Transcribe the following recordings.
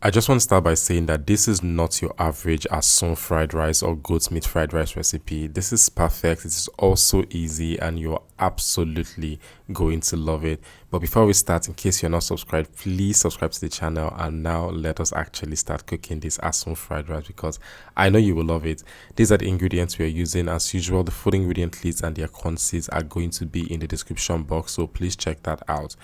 I just want to start by saying that this is not your average Asun fried rice or goat meat fried rice recipe. This is perfect. It is also easy and you're absolutely going to love it. But before we start, in case you're not subscribed, please subscribe to the channel. And now let us actually start cooking this Asun fried rice because I know you will love it. These are the ingredients we are using. As usual, the food ingredient lists and their quantities are going to be in the description box, so please check that out.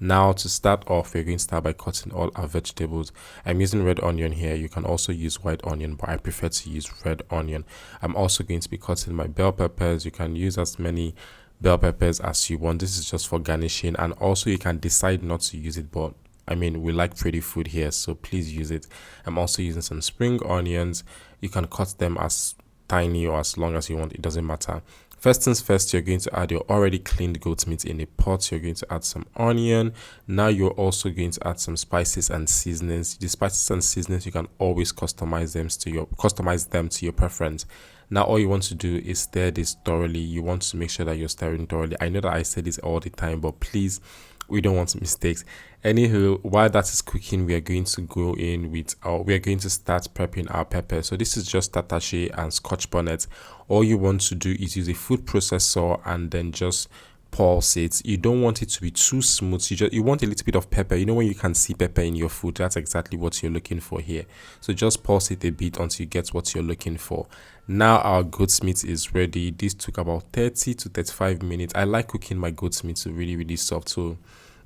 Now to start off, we're going to start by cutting all our vegetables. I'm using red onion here. You can also use white onion, but I prefer to use red onion. I'm also going to be cutting my bell peppers. You can use as many bell peppers as you want. This is just for garnishing, and also you can decide not to use it, but I mean, we like pretty food here, so please use it. I'm also using some spring onions. You can cut them as tiny or as long as you want, it doesn't matter. First things first, you're going to add your already cleaned goat meat in a pot. You're going to add some onion. Now you're also going to add some spices and seasonings. The spices and seasonings, you can always customize them to your preference. Now all you want to do is stir this thoroughly. You want to make sure that you're stirring thoroughly. I know that I say this all the time, but please, we don't want mistakes. Anywho, while that is cooking, we are going to go in with we are going to start prepping our pepper. So this is just Tatashe and Scotch bonnet. All you want to do is use a food processor and then just pulse it. You don't want it to be too smooth. You want a little bit of pepper. You know, when you can see pepper in your food, that's exactly what you're looking for here. So just pulse it a bit until you get what you're looking for. Now our goat's meat is ready. This took about 30 to 35 minutes. I like cooking my goat's meat to really soft, so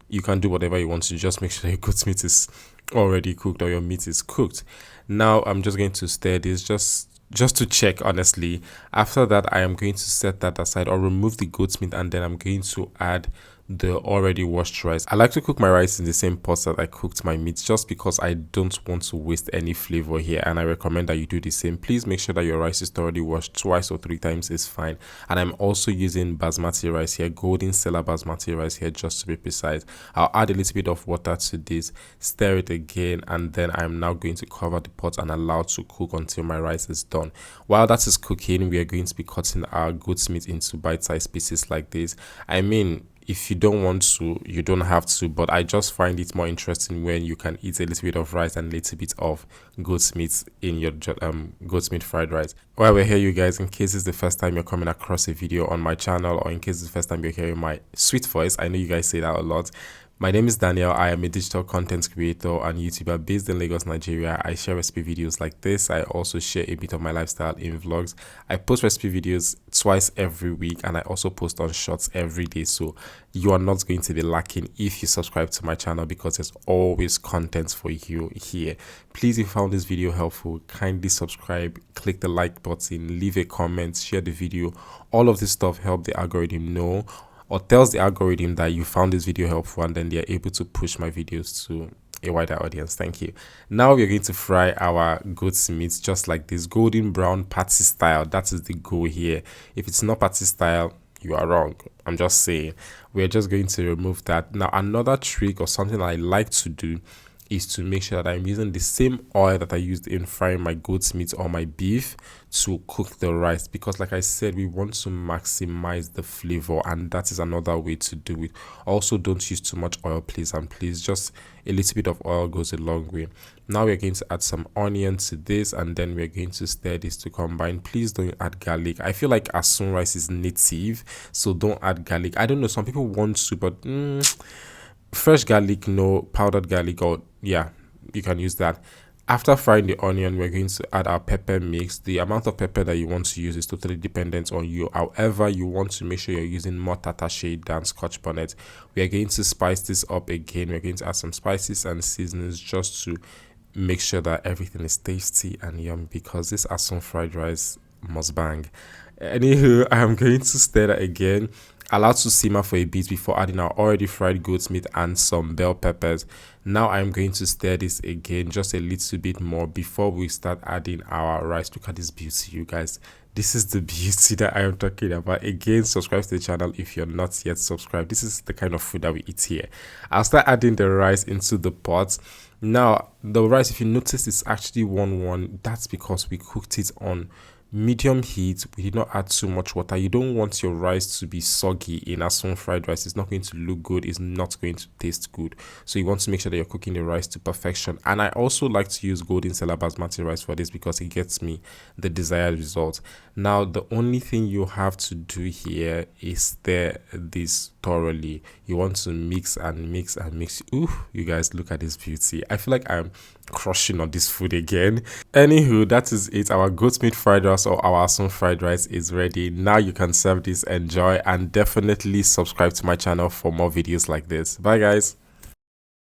you can do whatever you want to. Just make sure your goat's meat is already cooked or your meat is cooked. Now I'm just going to stir this just to check, honestly. After that, I am going to set that aside or remove the goat's meat, and then I'm going to add the already washed rice. I like to cook my rice in the same pot that I cooked my meat, just because I don't want to waste any flavor here, and I recommend that you do the same. Please make sure that your rice is thoroughly washed. 2 or 3 times is fine. And I'm also using basmati rice here, golden seller basmati rice here, just to be precise. I'll add a little bit of water to this, stir it again, and then I'm now going to cover the pot and allow it to cook until my rice is done. While that is cooking, we are going to be cutting our goat's meat into bite-sized pieces like this. I mean, if you don't want to, you don't have to, but I just find it more interesting when you can eat a little bit of rice and a little bit of goat's meat in your goat's meat fried rice. While we're here, you guys, in case it's the first time you're coming across a video on my channel, or in case it's the first time you're hearing my sweet voice, I know you guys say that a lot. My name is Daniel. I am a digital content creator and YouTuber based in Lagos, Nigeria. I share recipe videos like this. I also share a bit of my lifestyle in vlogs. I post recipe videos twice every week, and I also post on shorts every day. So you are not going to be lacking if you subscribe to my channel, because there's always content for you here. Please, if you found this video helpful, kindly subscribe, click the like button, leave a comment, share the video. All of this stuff helps the algorithm know, or tells the algorithm that you found this video helpful, and then they're able to push my videos to a wider audience. Thank you. Now we're going to fry our goat's meat just like this, golden brown patty style. That is the goal here. If it's not patty style, you are wrong. I'm just saying. We're just going to remove that. Now another trick or something I like to do is to make sure that I'm using the same oil that I used in frying my goat's meat or my beef to cook the rice, because like I said, we want to maximize the flavor, and that is another way to do it. Also, don't use too much oil, please, and please, just a little bit of oil goes a long way. Now we're going to add some onion to this, and then we're going to stir this to combine. Please don't add garlic. I feel like Asun rice is native, so don't add garlic. I don't know, some people want to, but fresh garlic, no. Powdered garlic, or yeah, you can use that. After frying the onion, we're going to add our pepper mix. The amount of pepper that you want to use is totally dependent on you. However, you want to make sure you're using more Tatashe than Scotch bonnet. We are going to spice this up again. We're going to add some spices and seasonings just to make sure that everything is tasty and yummy, because this Asun fried rice must bang. Anywho, I'm going to stir that again, allow to simmer for a bit before adding our already fried goat's meat and some bell peppers. Now I'm going to stir this again just a little bit more before we start adding our rice. Look at this beauty, you guys. This is the beauty that I am talking about. Again, subscribe to the channel if you're not yet subscribed. This is the kind of food that we eat here. I'll start adding the rice into the pot. Now the rice, if you notice, it's actually 1-1. That's because we cooked it on Medium heat. We did not add too much water. You don't want your rice to be soggy in Asun fried rice. It's not going to look good. It's not going to taste good. So you want to make sure that you're cooking the rice to perfection. And I also like to use golden Sela basmati rice for this because it gets me the desired result. Now, the only thing you have to do here is stir this thoroughly. You want to mix and mix and mix. Ooh, you guys, look at this beauty. I feel like I'm crushing on this food again. Anywho, that is it. Our goat meat fried rice or our Asun fried rice is ready. Now you can serve this, enjoy, and definitely subscribe to my channel for more videos like this. Bye guys.